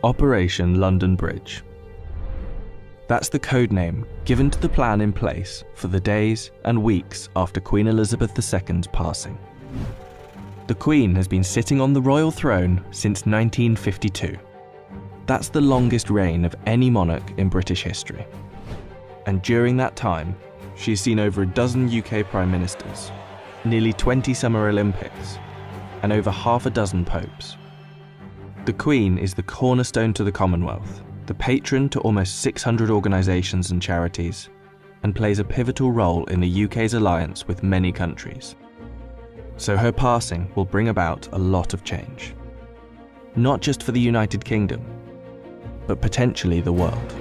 Operation London Bridge. That's the code name given to the plan in place for the days and weeks after Queen Elizabeth II's passing. The Queen has been sitting on the royal throne since 1952. That's the longest reign of any monarch in British history. And during that time, she's seen over a dozen UK Prime Ministers, nearly 20 Summer Olympics, and over half a dozen popes. The Queen is the cornerstone to the Commonwealth, the patron to almost 600 organisations and charities, and plays a pivotal role in the UK's alliance with many countries. So her passing will bring about a lot of change. Not just for the United Kingdom, but potentially the world.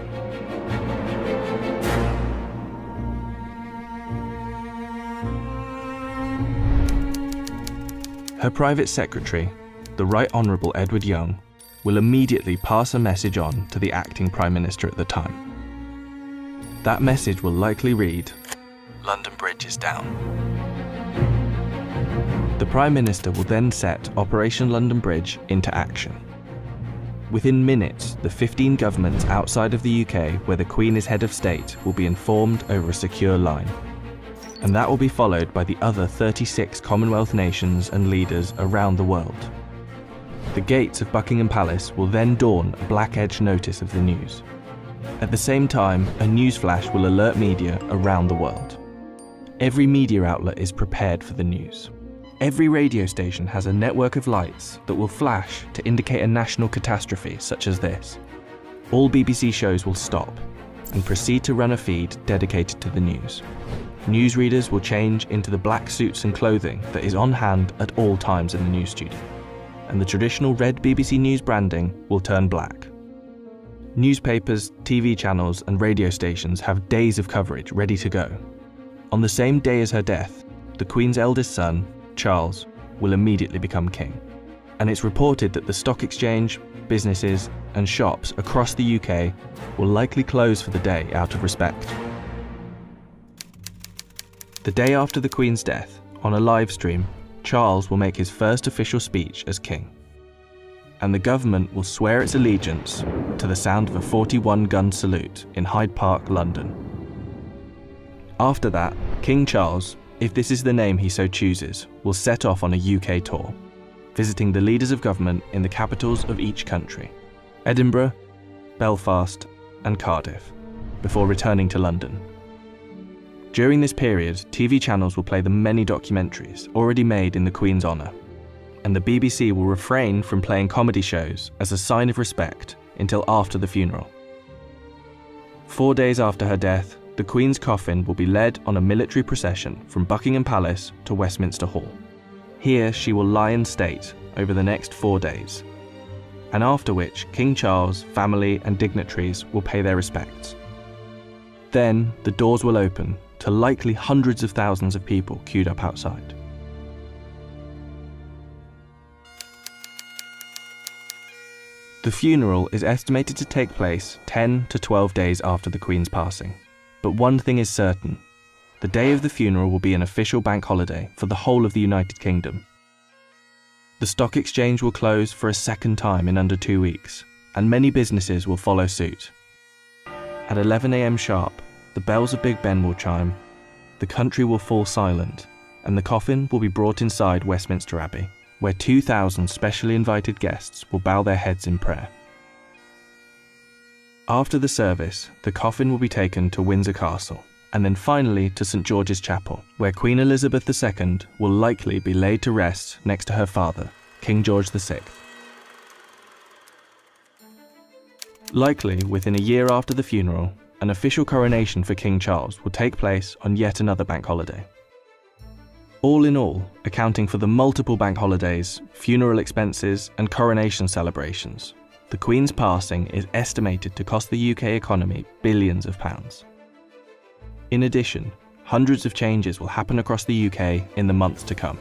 Her private secretary, the Right Honourable Edward Young, will immediately pass a message on to the acting Prime Minister at the time. That message will likely read, "London Bridge is down." The Prime Minister will then set Operation London Bridge into action. Within minutes, the 15 governments outside of the UK where the Queen is head of state will be informed over a secure line. And that will be followed by the other 36 Commonwealth nations and leaders around the world. The gates of Buckingham Palace will then dawn a black-edged notice of the news. At the same time, a news flash will alert media around the world. Every media outlet is prepared for the news. Every radio station has a network of lights that will flash to indicate a national catastrophe such as this. All BBC shows will stop and proceed to run a feed dedicated to the news. Newsreaders will change into the black suits and clothing that is on hand at all times in the news studio, and the traditional red BBC News branding will turn black. Newspapers, TV channels and radio stations have days of coverage ready to go. On the same day as her death, the Queen's eldest son, Charles, will immediately become king. And it's reported that the stock exchange, businesses and shops across the UK will likely close for the day out of respect. The day after the Queen's death, on a live stream, Charles will make his first official speech as king. And the government will swear its allegiance to the sound of a 41-gun salute in Hyde Park, London. After that, King Charles, if this is the name he so chooses, will set off on a UK tour, visiting the leaders of government in the capitals of each country, Edinburgh, Belfast and Cardiff, before returning to London. During this period, TV channels will play the many documentaries already made in the Queen's honour, and the BBC will refrain from playing comedy shows as a sign of respect until after the funeral. 4 days after her death, the Queen's coffin will be led on a military procession from Buckingham Palace to Westminster Hall. Here she will lie in state over the next 4 days, and after which King Charles, family and dignitaries will pay their respects. Then the doors will open to likely hundreds of thousands of people queued up outside. The funeral is estimated to take place 10 to 12 days after the Queen's passing. But one thing is certain, the day of the funeral will be an official bank holiday for the whole of the United Kingdom. The stock exchange will close for a second time in under 2 weeks, and many businesses will follow suit. At 11 AM sharp, the bells of Big Ben will chime, the country will fall silent, and the coffin will be brought inside Westminster Abbey, where 2,000 specially invited guests will bow their heads in prayer. After the service, the coffin will be taken to Windsor Castle, and then finally to St George's Chapel, where Queen Elizabeth II will likely be laid to rest next to her father, King George VI. Likely within a year after the funeral, an official coronation for King Charles will take place on yet another bank holiday. All in all, accounting for the multiple bank holidays, funeral expenses and coronation celebrations, the Queen's passing is estimated to cost the UK economy billions of pounds. In addition, hundreds of changes will happen across the UK in the months to come.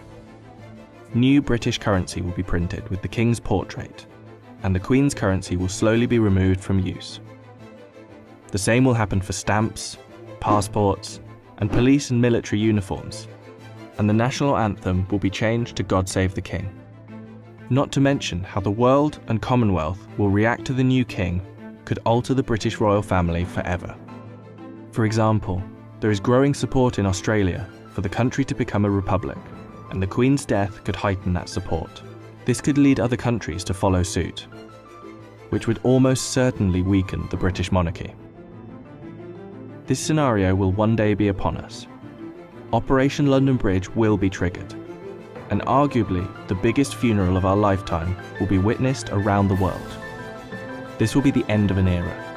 New British currency will be printed with the King's portrait, and the Queen's currency will slowly be removed from use. The same will happen for stamps, passports, and police and military uniforms, and the national anthem will be changed to God Save the King. Not to mention how the world and Commonwealth will react to the new king could alter the British royal family forever. For example, there is growing support in Australia for the country to become a republic, and the Queen's death could heighten that support. This could lead other countries to follow suit, which would almost certainly weaken the British monarchy. This scenario will one day be upon us. Operation London Bridge will be triggered, and arguably the biggest funeral of our lifetime will be witnessed around the world. This will be the end of an era.